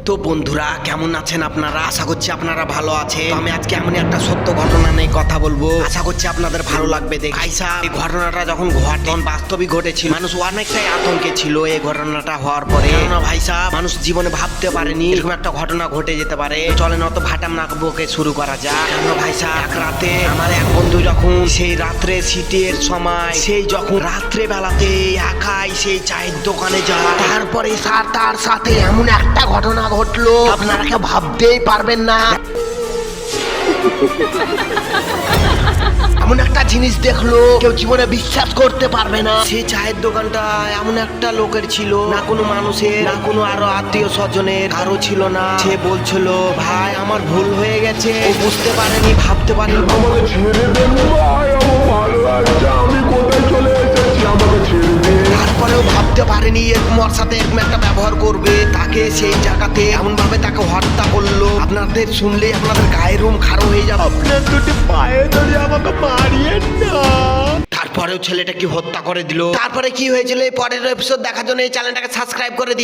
তো বন্ধুরা কেমন আছেন আপনারা? আশা করছি আপনারা ভালো আছেন। আমি আজকে এমন একটা সত্য ঘটনা নিয়ে কথা বলবো, আশা করছি আপনাদের ভালো লাগবে দেখে। আইসা এই ঘটনাটা যখন ঘটে বাস্তবিক ঘটেছিল, মানুষ অনেকটাই আতঙ্কে ছিল এই ঘটনাটা হওয়ার পরে। কেননা ভাই সাহেব, মানুষ জীবনে ভাবতে পারেনি এরকম একটা ঘটনা ঘটে যেতে পারে। চলেন অত ভাটাম না বকে শুরু করা যাক। কেন ভাই সাহেব, এক রাতে আমার এক বন্ধু যখন সেই রাত্রে শীতের সময়, সেই যখন রাত্রে বেলাতে একাই সেই চায়ের দোকানে যায়, তারপরে তার সাথে এমন একটা ঘটনা ঘটলো আপনারা কেউ ভাবতেই পারবেন না। এমন একটা জিনিস দেখলো কেউ জীবনে বিশ্বাস করতে পারবে না। সেই চায়ের দোকানটা এমন একটা লোকের ছিল, না কোনো মানুষের, না কোনো আরো আত্মীয় স্বজনের কারো ছিল না। সে বলছিল, ভাই আমার ভুল হয়ে গেছে। ও বুঝতে পারেনি, ভাবতে পারেনি, আমাকে ছেড়ে দেন ভাই, আমার ভালো লাগছে, আমি কোথায় চলে এসেছি, আমাকে ছেড়ে দেন। তারপরেও ভাবতে পারেনি এরকম ওর সাথে এরকম একটা ব্যবহার করবে। তাকে সেই জায়গাতে এমন ভাবে তাকে হত্যা করলো, আপনাদের শুনলে আপনাদের গায়ের রুম খারাপ হয়ে যাবে। আপনার দুটি পায়ে ধরে আমাকে মারিয়েন না। তারপরেও ছেলেটাকে হত্যা করে দিল। তারপরে কি হয়েছিল এই পরের এপিসোড দেখার জন্য এই চ্যানেলটাকে সাবস্ক্রাইব করে দিন।